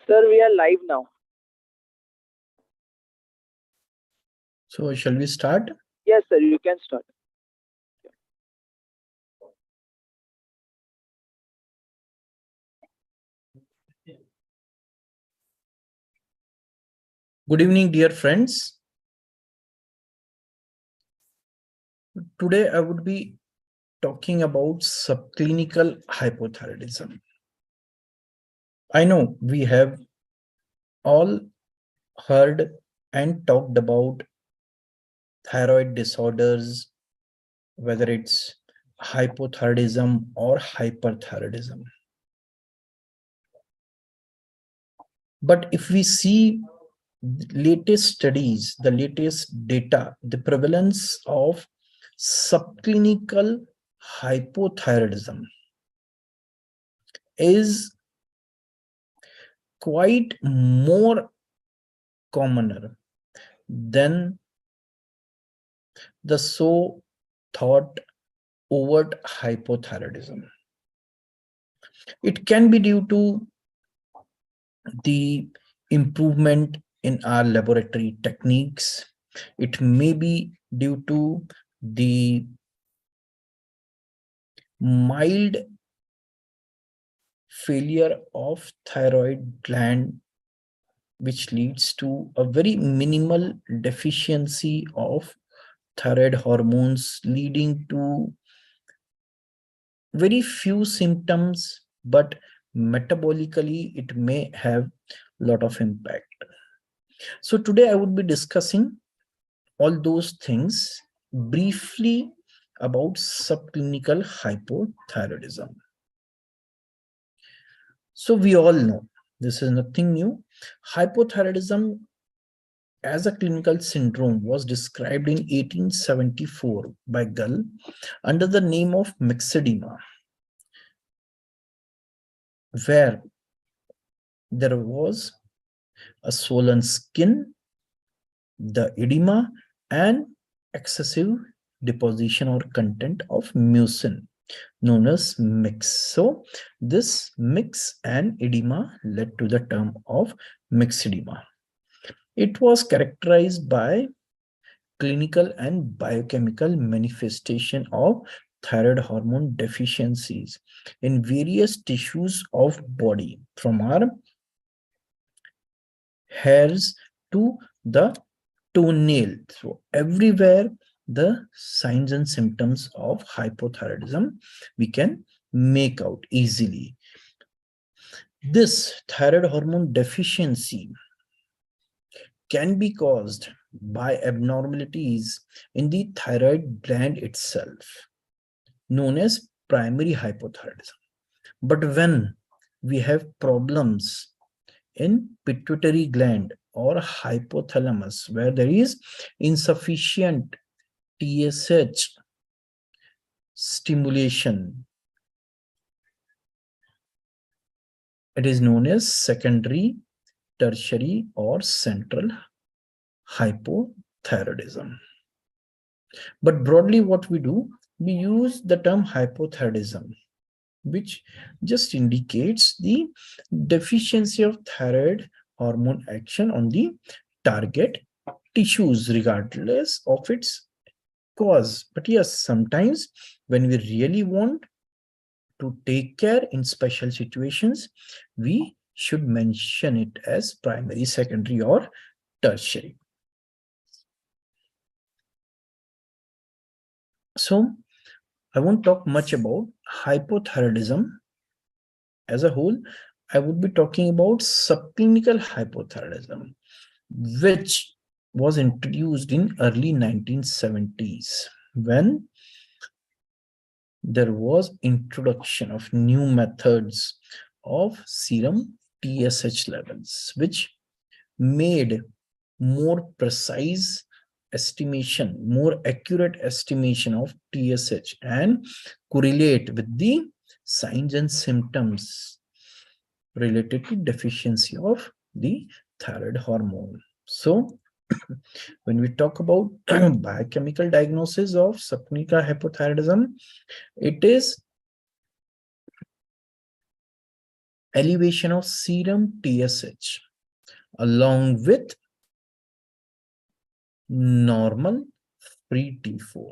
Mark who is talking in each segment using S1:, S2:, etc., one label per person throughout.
S1: Sir, we are live now.
S2: So shall we start?
S1: Yes, sir, you can start.
S2: Good evening, dear friends. Today I would be talking about subclinical hypothyroidism. I know we have all heard and talked about thyroid disorders, whether it's hypothyroidism or hyperthyroidism. But if we see latest studies, the latest data, the prevalence of subclinical hypothyroidism is quite more commoner than the so thought overt hypothyroidism. It can be due to the improvement in our laboratory techniques. It may be due to the mild failure of thyroid gland, which leads to a very minimal deficiency of thyroid hormones, leading to very few symptoms, but metabolically it may have a lot of impact. So today I would be discussing all those things briefly about subclinical hypothyroidism. So we all know this is nothing new. Hypothyroidism as a clinical syndrome was described in 1874 by Gull under the name of myxedema, where there was a swollen skin, the edema, and excessive deposition or content of mucin known as mix. So this mix and edema led to the term of myxedema. It was characterized by clinical and biochemical manifestation of thyroid hormone deficiencies in various tissues of body, from our hairs to the toenail. So everywhere the signs and symptoms of hypothyroidism we can make out easily. This thyroid hormone deficiency can be caused by abnormalities in the thyroid gland itself, known as primary hypothyroidism. But when we have problems in pituitary gland or hypothalamus, where there is insufficient TSH stimulation, it is known as secondary, tertiary, or central hypothyroidism. But broadly, what we do, we use the term hypothyroidism, which just indicates the deficiency of thyroid hormone action on the target tissues, regardless of its cause. But yes, sometimes when we really want to take care in special situations, we should mention it as primary, secondary, or tertiary. So I won't talk much about hypothyroidism as a whole. I would be talking about subclinical hypothyroidism, which was introduced in early 1970s when there was introduction of new methods of serum TSH levels, which made more precise estimation, more accurate estimation of TSH and correlate with the signs and symptoms related to deficiency of the thyroid hormone. So when we talk about biochemical diagnosis of subclinical hypothyroidism, it is elevation of serum TSH along with normal free T4,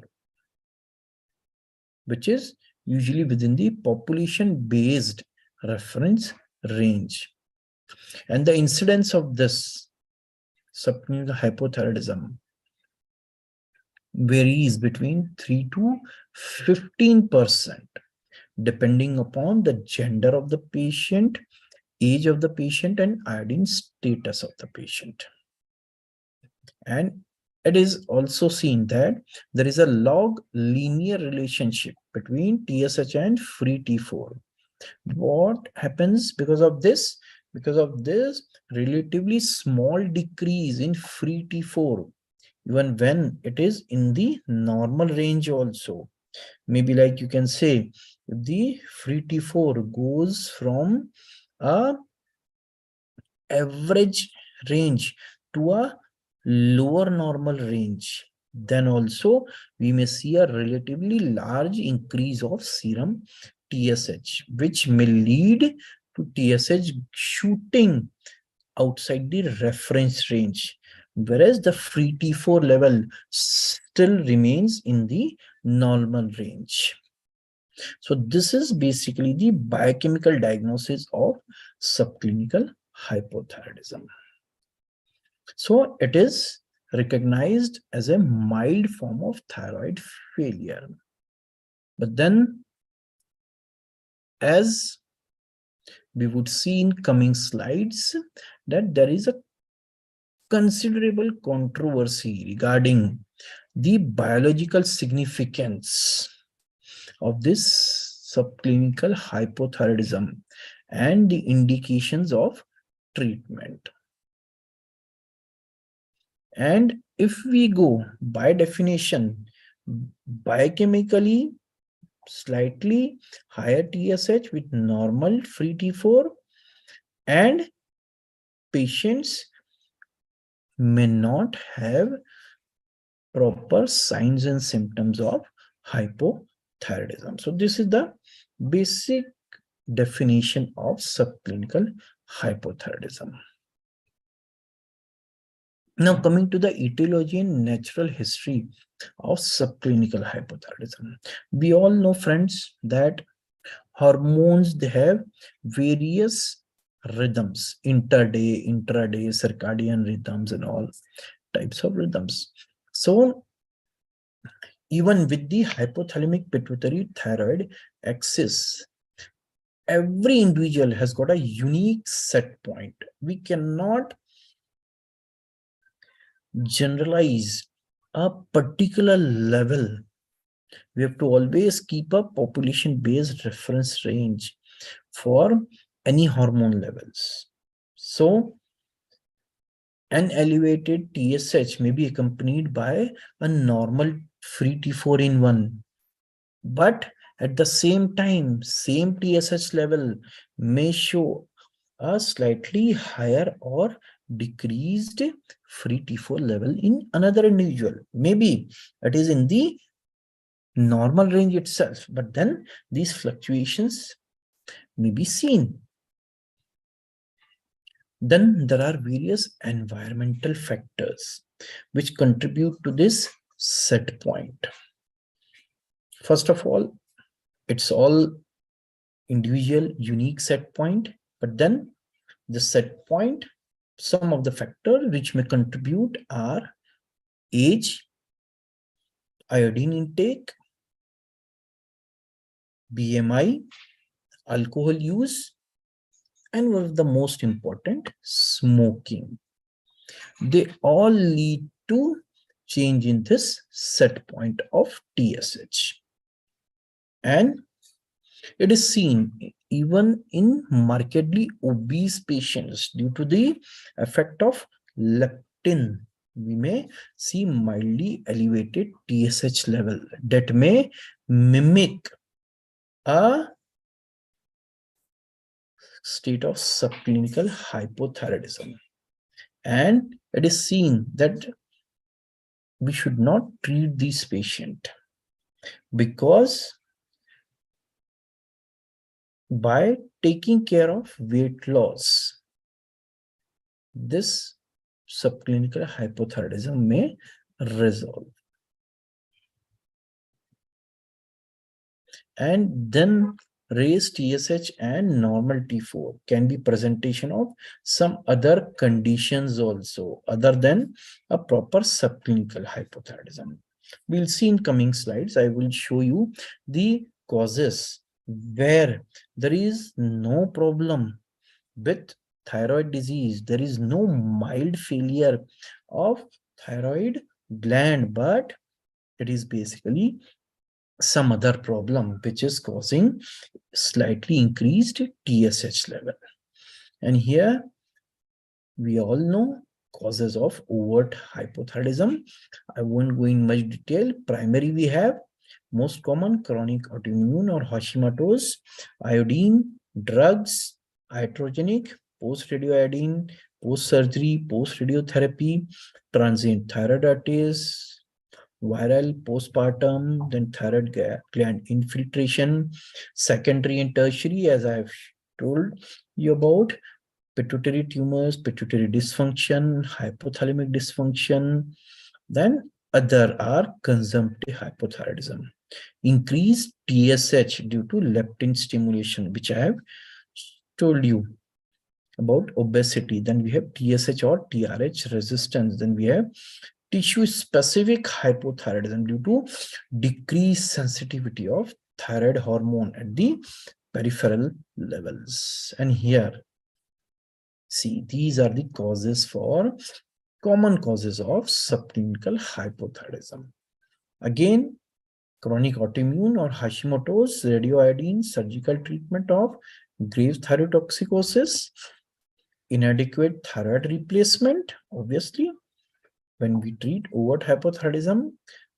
S2: which is usually within the population-based reference range. And the incidence of this subclinical hypothyroidism varies between 3 to 15%, depending upon the gender of the patient, age of the patient, and iodine status of the patient. And it is also seen that there is a log linear relationship between TSH and free T4. What happens because of this? Because of this relatively small decrease in free T4, even when it is in the normal range also. Maybe like you can say, if the free T4 goes from a average range to a lower normal range, then also we may see a relatively large increase of serum TSH, which may lead to TSH shooting outside the reference range, whereas the free T4 level still remains in the normal range. So this is basically the biochemical diagnosis of subclinical hypothyroidism. So it is recognized as a mild form of thyroid failure. But then, as we would see in coming slides, that there is a considerable controversy regarding the biological significance of this subclinical hypothyroidism and the indications of treatment. And if we go by definition, biochemically slightly higher TSH with normal free T4, and patients may not have proper signs and symptoms of hypothyroidism. So this is the basic definition of subclinical hypothyroidism. Now coming to the etiology and natural history of subclinical hypothyroidism. We all know, friends, that hormones, they have various rhythms, interday, intraday, circadian rhythms, and all types of rhythms. So even with the hypothalamic pituitary thyroid axis, every individual has got a unique set point. We cannot generalize a particular level. We have to always keep a population-based reference range for any hormone levels. So an elevated TSH may be accompanied by a normal free T4 in 1, but at the same time, same TSH level may show a slightly higher or decreased free T4 level in another individual. Maybe it is in the normal range itself, but then these fluctuations may be seen. Then there are various environmental factors which contribute to this set point. First of all, it's all individual unique set point, but then the set point, some of the factors which may contribute are age, iodine intake, BMI, alcohol use, and one of the most important, smoking. They all lead to change in this set point of TSH. And it is seen even in markedly obese patients due to the effect of leptin. We may see mildly elevated TSH level that may mimic a state of subclinical hypothyroidism. And it is seen that we should not treat these patients because by taking care of weight loss, this subclinical hypothyroidism may resolve. And then raised TSH and normal T4 can be presentation of some other conditions also other than a proper subclinical hypothyroidism. We'll see in coming slides. I will show you the causes where there is no problem with thyroid disease. There is no mild failure of thyroid gland, but it is basically some other problem which is causing slightly increased TSH level. And here we all know causes of overt hypothyroidism. I won't go in much detail. Primary we have most common chronic autoimmune or Hashimoto's, iodine, drugs, iatrogenic, post-radioiodine, post-surgery, post-radiotherapy, transient thyroiditis, viral postpartum, then thyroid gland infiltration, secondary and tertiary, as I have told you about, pituitary tumors, pituitary dysfunction, hypothalamic dysfunction. Then other are consumptive hypothyroidism, increased TSH due to leptin stimulation, which I have told you about obesity. Then we have TSH or TRH resistance. Then we have tissue specific hypothyroidism due to decreased sensitivity of thyroid hormone at the peripheral levels. And here, see, these are the causes for common causes of subclinical hypothyroidism. Again, chronic autoimmune or Hashimoto's, radioiodine, surgical treatment of grave thyrotoxicosis, inadequate thyroid replacement, obviously. When we treat overt hypothyroidism,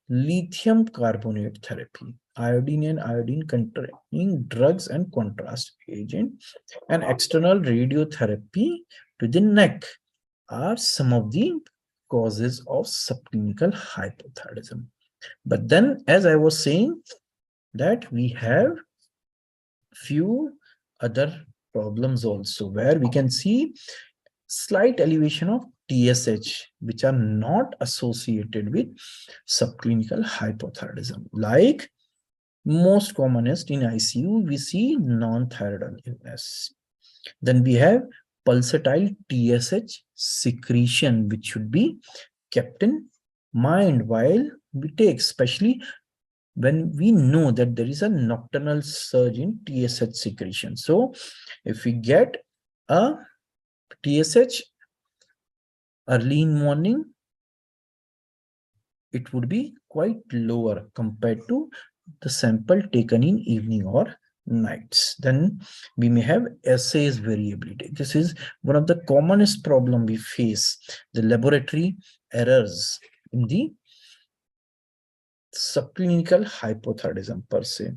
S2: lithium carbonate therapy, iodine and iodine containing drugs and contrast agent, and external radiotherapy to the neck are some of the causes of subclinical hypothyroidism. But then, as I was saying, that we have few other problems also where we can see slight elevation of TSH, which are not associated with subclinical hypothyroidism. Like most commonest in ICU, we see non-thyroidal illness. Then we have pulsatile TSH secretion, which should be kept in mind while we take, especially when we know that there is a nocturnal surge in TSH secretion. So if we get a TSH early in morning, it would be quite lower compared to the sample taken in evening or nights. Then we may have assays variability. This is one of the commonest problem we face, the laboratory errors in the subclinical hypothyroidism per se.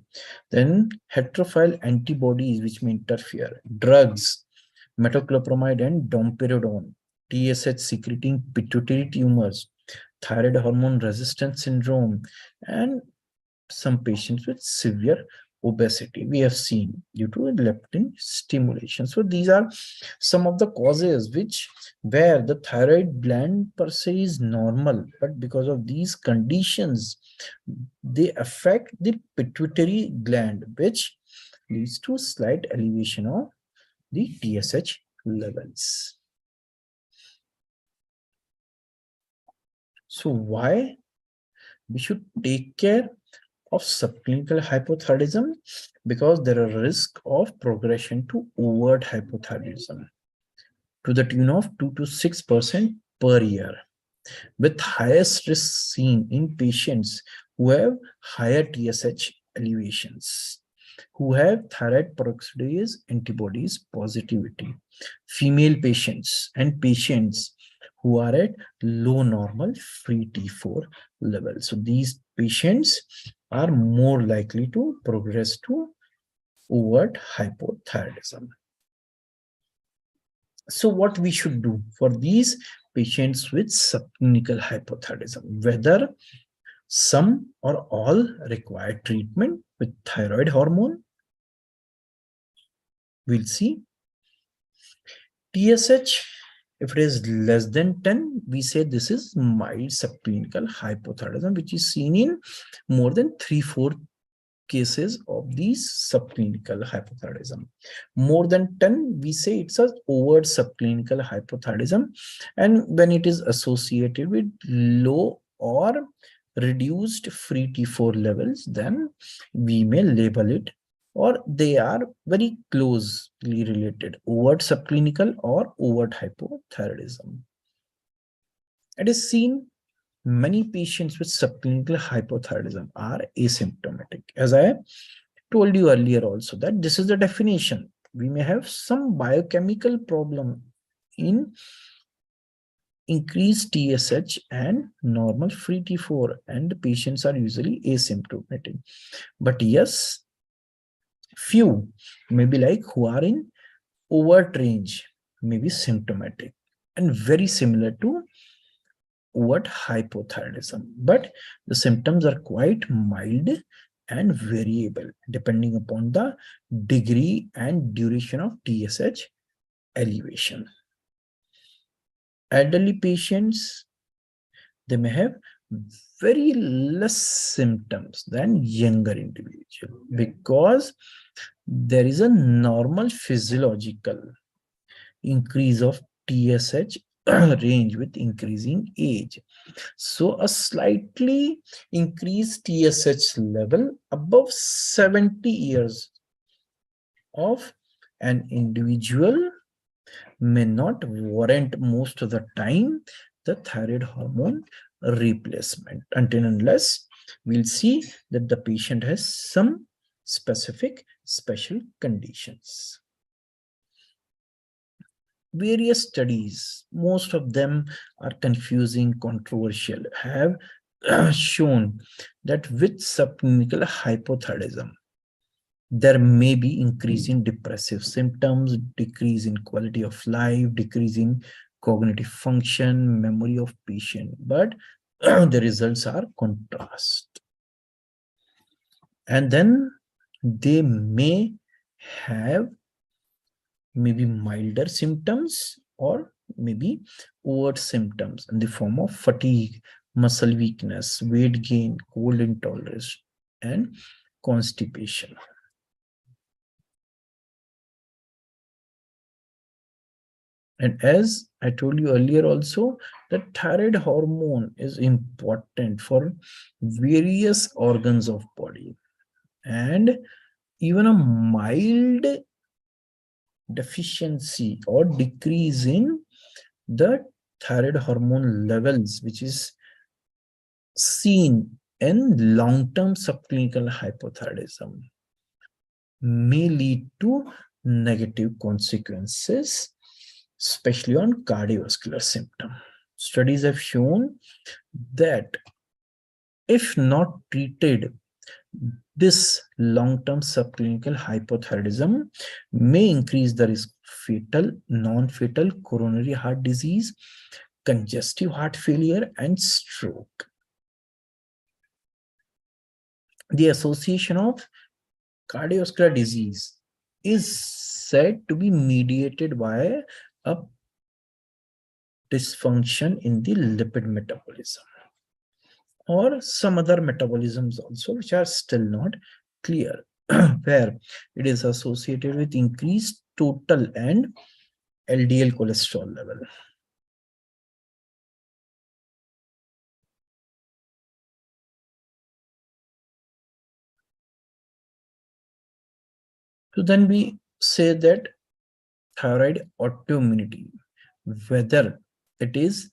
S2: Then heterophile antibodies which may interfere, drugs, metoclopramide and domperidone, TSH secreting pituitary tumors, thyroid hormone resistance syndrome, and some patients with severe obesity we have seen due to leptin stimulation. So these are some of the causes which where the thyroid gland per se is normal, but because of these conditions they affect the pituitary gland, which leads to slight elevation of the TSH levels. So why we should take care of subclinical hypothyroidism? Because there are risk of progression to overt hypothyroidism to the tune of 2 to 6% per year, with highest risk seen in patients who have higher TSH elevations, who have thyroid peroxidase antibodies positivity, female patients, and patients who are at low normal free T4 level. So these patients are more likely to progress to overt hypothyroidism. So what we should do for these patients with subclinical hypothyroidism, whether some or all require treatment with thyroid hormone, We'll see TSH. If it is less than 10, we say this is mild subclinical hypothyroidism, which is seen in more than 3-4 cases of these subclinical hypothyroidism. More than 10, we say it's a overt subclinical hypothyroidism. And when it is associated with low or reduced free T4 levels, then we may label it, or they are very closely related, overt subclinical or overt hypothyroidism. It is seen many patients with subclinical hypothyroidism are asymptomatic. As I told you earlier also, that this is the definition. We may have some biochemical problem in increased TSH and normal free T4, and the patients are usually asymptomatic. But yes, few maybe like who are in overt range, maybe symptomatic and very similar to overt hypothyroidism, but the symptoms are quite mild and variable depending upon the degree and duration of TSH elevation. Elderly patients, they may have very less symptoms than younger individual because there is a normal physiological increase of TSH range with increasing age. So a slightly increased TSH level above 70 years of an individual may not warrant most of the time the thyroid hormone replacement, until unless we'll see that the patient has some specific special conditions. Various studies, most of them are confusing, controversial, have shown that with subclinical hypothyroidism, there may be increase in depressive symptoms, decrease in quality of life, decrease in cognitive function, memory of patient, but the results are contrast. And then they may have maybe milder symptoms or maybe overt symptoms in the form of fatigue, muscle weakness, weight gain, cold intolerance, and constipation. And as I told you earlier also, the thyroid hormone is important for various organs of body, and even a mild deficiency or decrease in the thyroid hormone levels, which is seen in long-term subclinical hypothyroidism, may lead to negative consequences, especially on cardiovascular symptom. Studies have shown that if not treated, this long-term subclinical hypothyroidism may increase the risk of fatal, non-fatal coronary heart disease, congestive heart failure, and stroke. The association of cardiovascular disease is said to be mediated by a dysfunction in the lipid metabolism or some other metabolisms also, which are still not clear, where it is associated with increased total and LDL cholesterol level. So then we say that thyroid autoimmunity, whether it is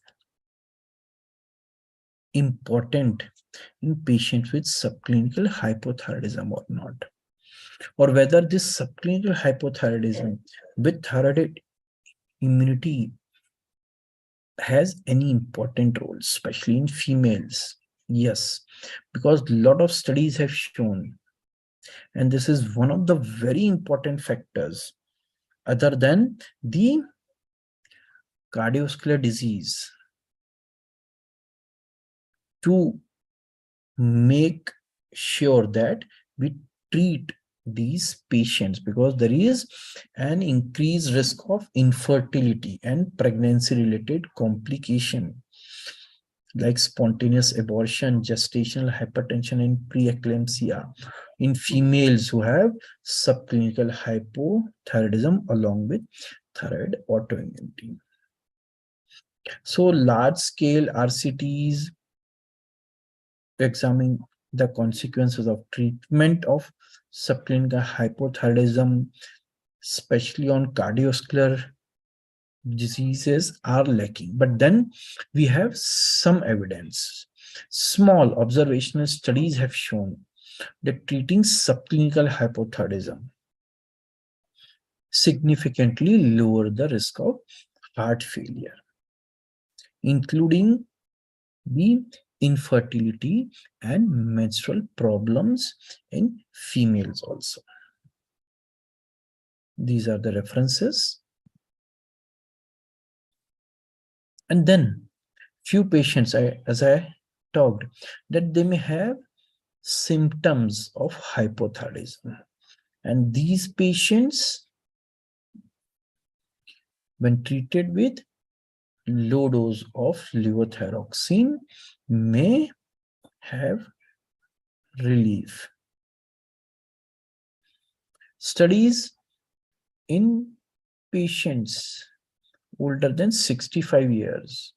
S2: important in patients with subclinical hypothyroidism or not, or whether this subclinical hypothyroidism with thyroid immunity has any important role, especially in females. Yes, because a lot of studies have shown, and this is one of the very important factors other than the cardiovascular disease, to make sure that we treat these patients because there is an increased risk of infertility and pregnancy related complication like spontaneous abortion, gestational hypertension, and preeclampsia in females who have subclinical hypothyroidism along with thyroid autoimmunity. So large scale RCTs examine the consequences of treatment of subclinical hypothyroidism, especially on cardiovascular diseases, are lacking. But then we have some evidence. Small observational studies have shown that treating subclinical hypothyroidism significantly lower the risk of heart failure, including the infertility and menstrual problems in females also. These are the references. And then few patients, as I talked, that they may have symptoms of hypothyroidism. And these patients, when treated with low dose of levothyroxine, may have relief. Studies in patients older than 65 years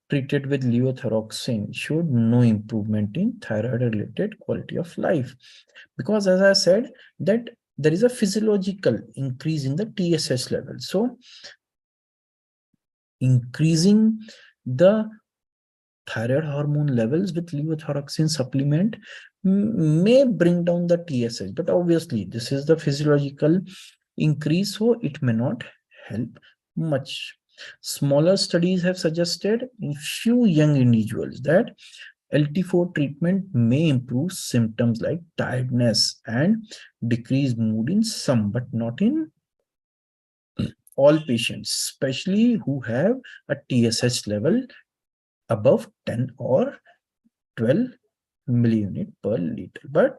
S2: treated with levothyroxine showed no improvement in thyroid-related quality of life. Because as I said, that there is a physiological increase in the TSH level. So increasing the thyroid hormone levels with levothyroxine supplement may bring down the TSH, but obviously this is the physiological increase, so it may not help much. Smaller studies have suggested in few young individuals that LT4 treatment may improve symptoms like tiredness and decreased mood in some, but not in all patients, especially who have a TSH level above 10 or 12 milliunit per liter. But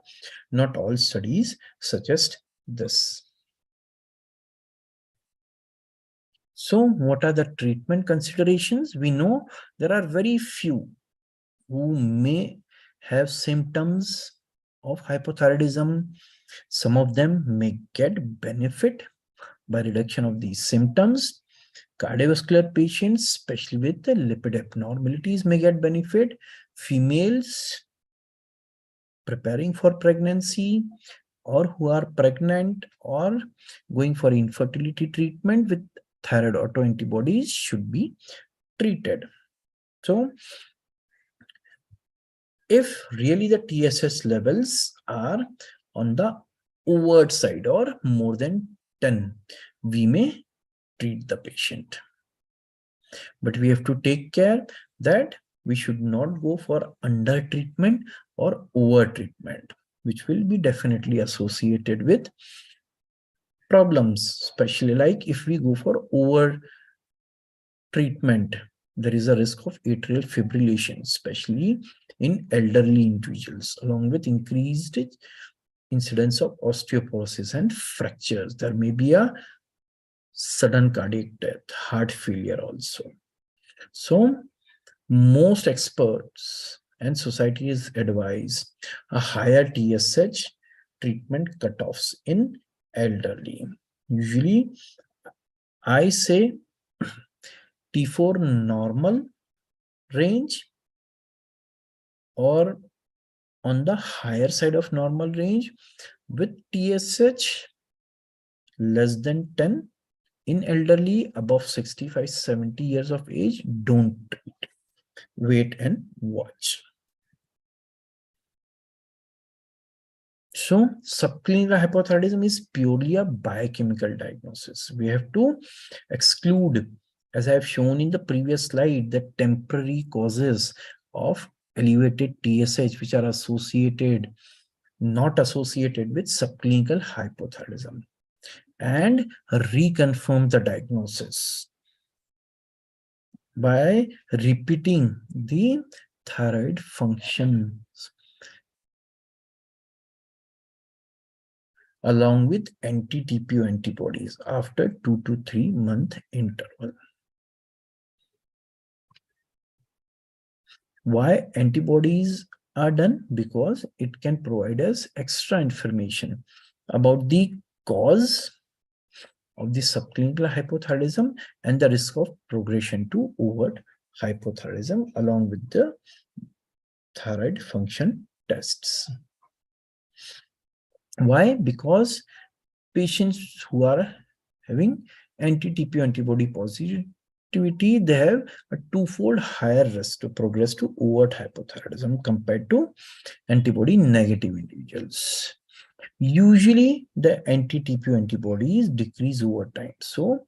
S2: not all studies suggest this. So what are the treatment considerations? We know there are very few who may have symptoms of hypothyroidism. Some of them may get benefit by reduction of these symptoms. Cardiovascular patients, especially with the lipid abnormalities, may get benefit. Females preparing for pregnancy or who are pregnant or going for infertility treatment with thyroid autoantibodies should be treated. So if really the TSH levels are on the overt side or more than 10, we may treat the patient. But we have to take care that we should not go for under treatment or over treatment, which will be definitely associated with problems, especially like if we go for over treatment, there is a risk of atrial fibrillation, especially in elderly individuals, along with increased incidence of osteoporosis and fractures. There may be a sudden cardiac death, heart failure also. So most experts and societies advise a higher TSH treatment cutoffs in elderly. Usually, I say T4 normal range or on the higher side of normal range with TSH less than 10 in elderly above 65-70 years of age. Don't wait and watch. So subclinical hypothyroidism is purely a biochemical diagnosis. We have to exclude, as I have shown in the previous slide, the temporary causes of elevated TSH which are associated, not associated with subclinical hypothyroidism, and reconfirm the diagnosis by repeating the thyroid functions along with anti-TPO antibodies after 2 to 3 month interval. Why antibodies are done? Because it can provide us extra information about the cause of the subclinical hypothyroidism and the risk of progression to overt hypothyroidism along with the thyroid function tests. Why? Because patients who are having anti-TPO antibody positivity, they have a twofold higher risk to progress to overt hypothyroidism compared to antibody negative individuals. Usually the anti-TPO antibodies decrease over time. So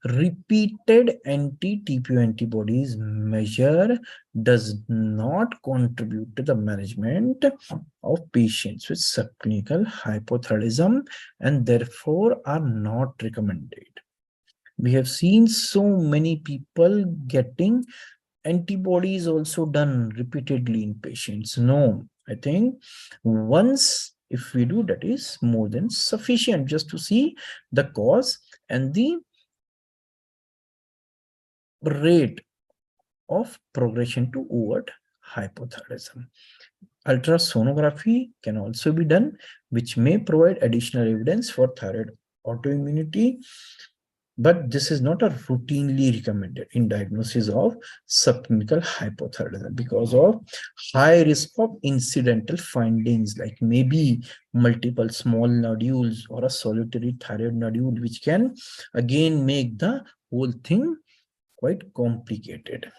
S2: repeated anti-TPO antibodies measure does not contribute to the management of patients with subclinical hypothyroidism and therefore are not recommended. We have seen so many people getting antibodies also done repeatedly in patients. No, I think once if we do, that is more than sufficient just to see the cause and the rate of progression to overt hypothyroidism. Ultrasonography can also be done, which may provide additional evidence for thyroid autoimmunity, but this is not a routinely recommended in diagnosis of subclinical hypothyroidism because of high risk of incidental findings like maybe multiple small nodules or a solitary thyroid nodule, which can again make the whole thing quite complicated.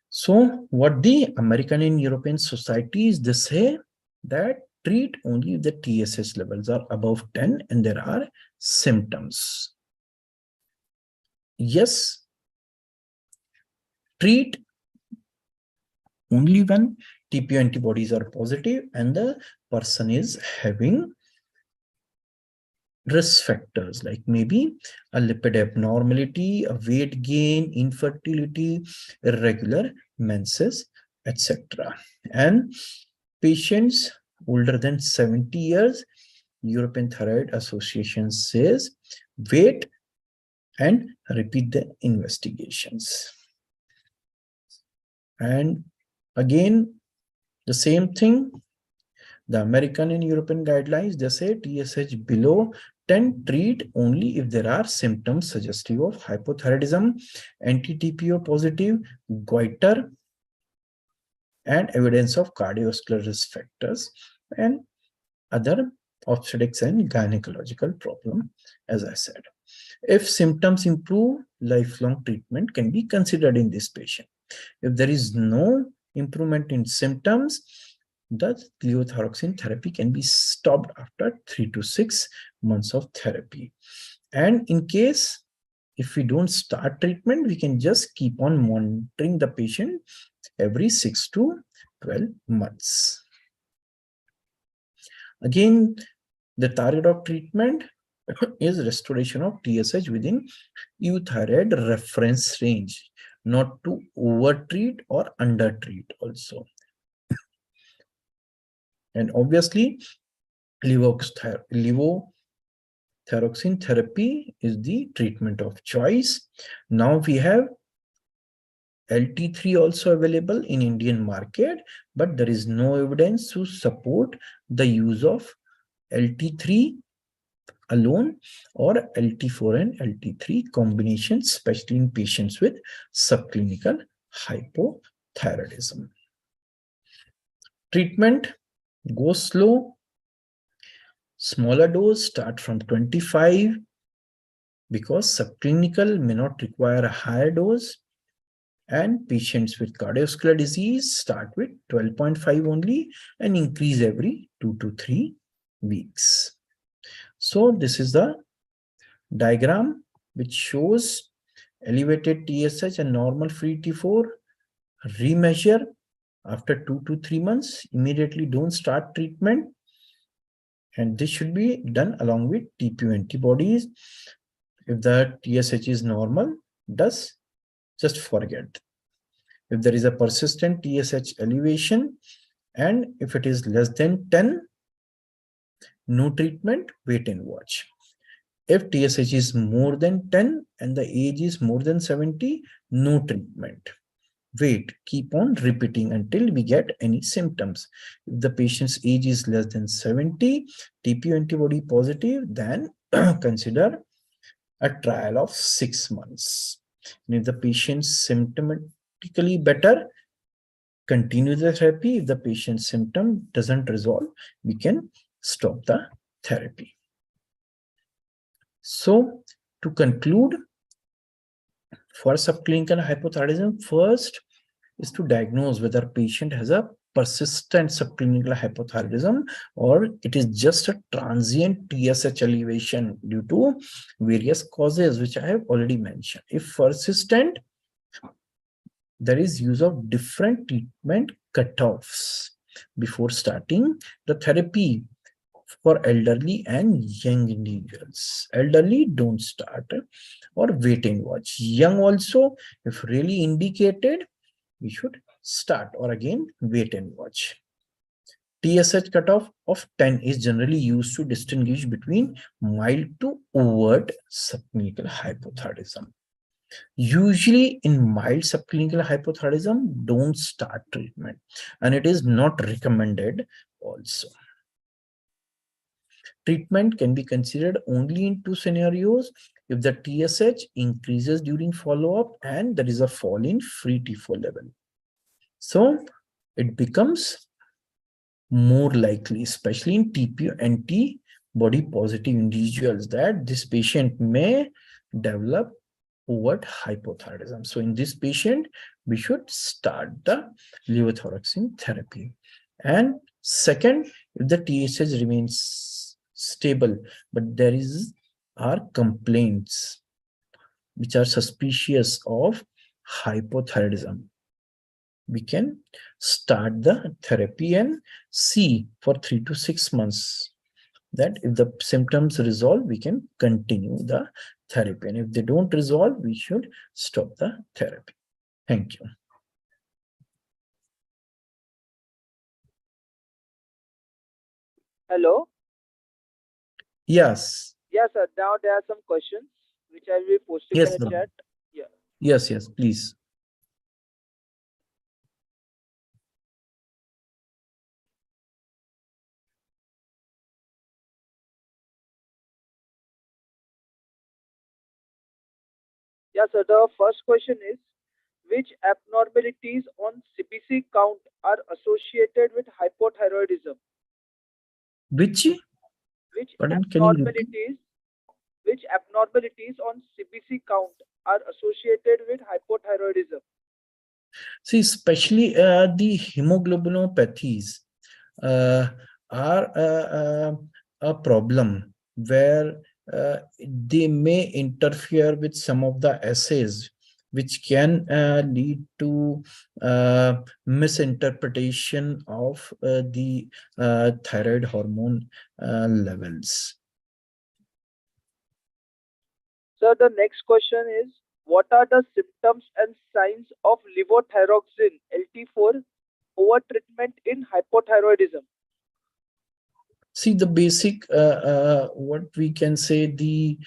S2: So what the American and European societies, they say that treat only if the TSH levels are above 10 and there are symptoms. Yes, treat only when TPO antibodies are positive and the person is having risk factors like maybe a lipid abnormality, a weight gain, infertility, irregular menses, etc. And patients older than 70 years, European Thyroid Association says wait and repeat the investigations. And again, the same thing, the American and European guidelines, they say TSH below 10 treat only if there are symptoms suggestive of hypothyroidism, anti-TPO positive, goiter, and evidence of cardiovascular risk factors and other obstetrics and gynecological problem, as I said. If symptoms improve, lifelong treatment can be considered in this patient. If there is no improvement in symptoms, the levothyroxine therapy can be stopped after 3 to 6 months of therapy. And in case if we don't start treatment, we can just keep on monitoring the patient every 6 to 12 months. Again, the target of treatment is restoration of TSH within euthyroid reference range, not to overtreat or undertreat also. And obviously, levothyroxine therapy is the treatment of choice. Now we have LT3 also available in Indian market, but there is no evidence to support the use of LT3 alone or LT4 and LT3 combinations, especially in patients with subclinical hypothyroidism. Treatment goes slow. Smaller dose start from 25 because subclinical may not require a higher dose. And patients with cardiovascular disease start with 12.5 only and increase every 2 to 3 weeks. So this is the diagram which shows elevated TSH and normal free T4. Remeasure after 2 to 3 months. Immediately don't start treatment. And this should be done along with TPO antibodies. If the TSH is normal, just forget. If there is a persistent TSH elevation and if it is less than 10, No treatment, wait and watch. If TSH is more than 10 and the age is more than 70, no treatment. Wait, keep on repeating until we get any symptoms. If the patient's age is less than 70, TPO antibody positive, then consider a trial of 6 months. And if the patient's symptomatically better, continue the therapy. If the patient's symptom doesn't resolve, we can stop the therapy. So, to conclude, for subclinical hypothyroidism, first is to diagnose whether patient has a persistent subclinical hypothyroidism or it is just a transient TSH elevation due to various causes, which I have already mentioned. If persistent, there is use of different treatment cutoffs before starting the therapy for elderly and young individuals. Elderly, don't start or wait and watch. Young also, if really indicated, we should start or again wait and watch. TSH cutoff of 10 is generally used to distinguish between mild to overt subclinical hypothyroidism. Usually in mild subclinical hypothyroidism, don't start treatment and it is not recommended also. Treatment can be considered only in two scenarios: if the TSH increases during follow-up and there is a fall in free T4 level. So it becomes more likely, especially in TPO antibody positive individuals, that this patient may develop overt hypothyroidism. So in this patient, we should start the levothyroxine therapy. And second, if the TSH remains stable, but there are complaints which are suspicious of hypothyroidism, we can start the therapy and see for 3 to 6 months that if the symptoms resolve, we can continue the therapy. And if they don't resolve, we should stop the therapy. Thank you.
S1: Hello?
S2: Yes.
S1: Yes, sir. Now there are some questions which I will be posting in
S2: Yes,
S1: the
S2: sir.
S1: chat. Yeah.
S2: Yes, please.
S1: Yeah, so the first question is, which abnormalities on CBC count are associated with hypothyroidism?
S2: Which?
S1: Which
S2: Pardon, can you repeat?
S1: abnormalities which abnormalities on CBC count are associated with hypothyroidism?
S2: See, especially the hemoglobinopathies uh, are a problem where they may interfere with some of the assays, which can lead to misinterpretation of the thyroid hormone levels.
S1: So the next question is, what are the symptoms and signs of levothyroxine LT4 overtreatment in hypothyroidism?
S2: See, the basic, what we can say, the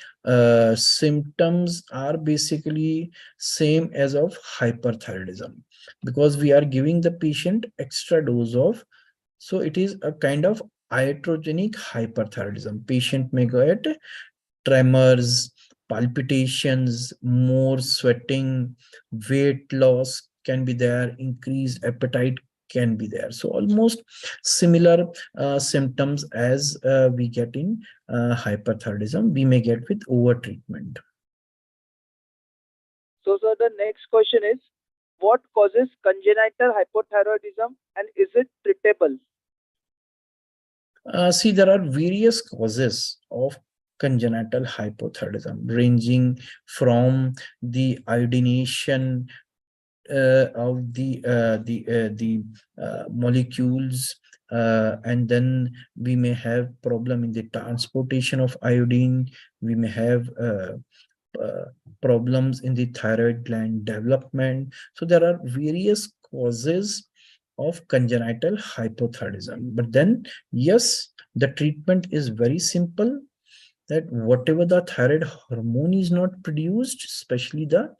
S2: symptoms are basically same as of hyperthyroidism, because we are giving the patient extra dose of, so it is a kind of iatrogenic hyperthyroidism. Patient may get tremors, palpitations, more sweating, weight loss can be there, increased appetite can be there. So almost similar symptoms as we get in hyperthyroidism, we may get with overtreatment.
S1: So, sir, the next question is, what causes congenital hypothyroidism and is it treatable?
S2: See, there are various causes of congenital hypothyroidism, ranging from the iodination of the molecules, and then we may have problem in the transportation of iodine. We may have uh, problems in the thyroid gland development. So there are various causes of congenital hypothyroidism. But then, yes, the treatment is very simple, that whatever the thyroid hormone is not produced, especially the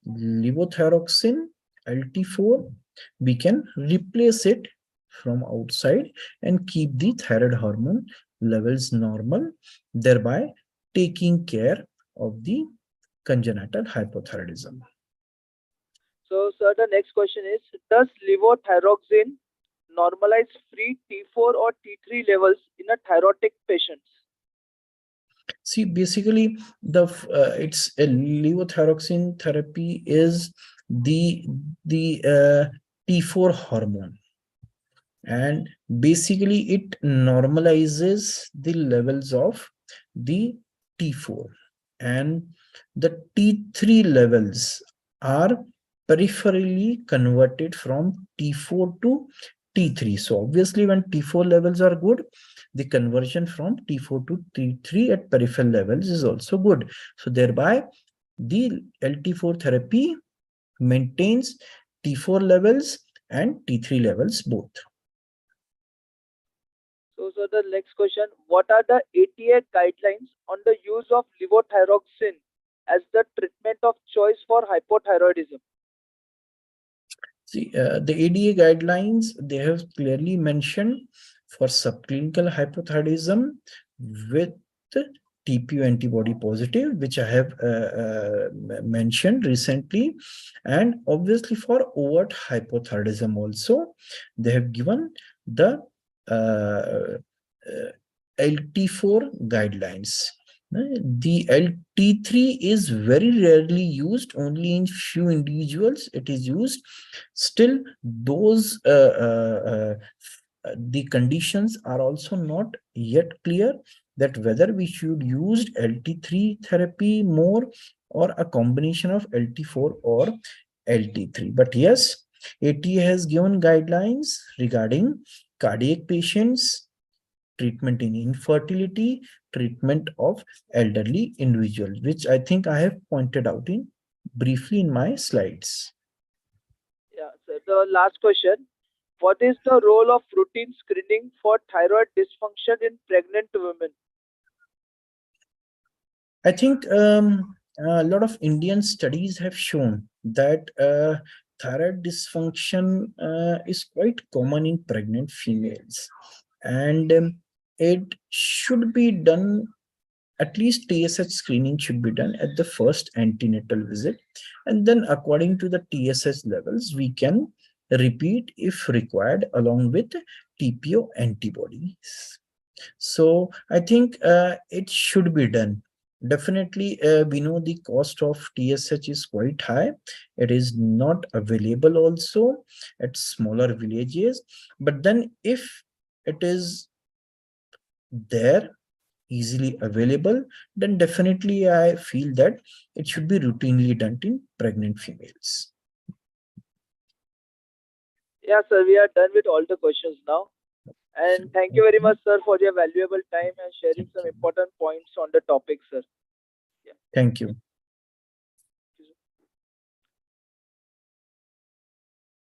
S2: levothyroxine, LT4, we can replace it from outside and keep the thyroid hormone levels normal, thereby taking care of the congenital hypothyroidism.
S1: So, sir, the next question is, does levothyroxine normalize free T4 or T3 levels in a thyrotic patients?
S2: See, basically, the it's a levothyroxine therapy is the T4 hormone, and basically it normalizes the levels of the T4, and the T3 levels are peripherally converted from T4 to T3. So obviously when T4 levels are good, the conversion from T4 to T3 at peripheral levels is also good. So thereby the LT4 therapy maintains T4 levels and T3 levels both.
S1: So, sir, the next question, what are the ATA guidelines on the use of levothyroxine as the treatment of choice for hypothyroidism?
S2: See, the ADA guidelines, they have clearly mentioned for subclinical hypothyroidism with TPO antibody positive, which I have mentioned recently, and obviously for overt hypothyroidism also, they have given the LT4 guidelines. The LT3 is very rarely used, only in few individuals it is used. Still, those the conditions are also not yet clear, that whether we should use LT3 therapy more or a combination of LT4 or LT3. But yes, ATA has given guidelines regarding cardiac patients, treatment in infertility, treatment of elderly individuals, which I think I have pointed out in briefly in my slides.
S1: Yeah, sir, the last question, what is the role of routine screening for thyroid dysfunction in pregnant women?
S2: I think a lot of Indian studies have shown that thyroid dysfunction is quite common in pregnant females, and it should be done. At least TSH screening should be done at the first antenatal visit, and then according to the TSH levels, we can repeat if required along with TPO antibodies. So I think it should be done. Definitely, we know the cost of TSH is quite high. It is not available also at smaller villages. But then if it is there, easily available, then definitely I feel that it should be routinely done in pregnant females.
S1: Yeah, sir, we are done with all the questions now. And thank you very much, sir, for your valuable time and sharing
S2: Thank
S1: some
S2: you.
S1: important points on the topic, sir. Yeah.
S2: Thank you.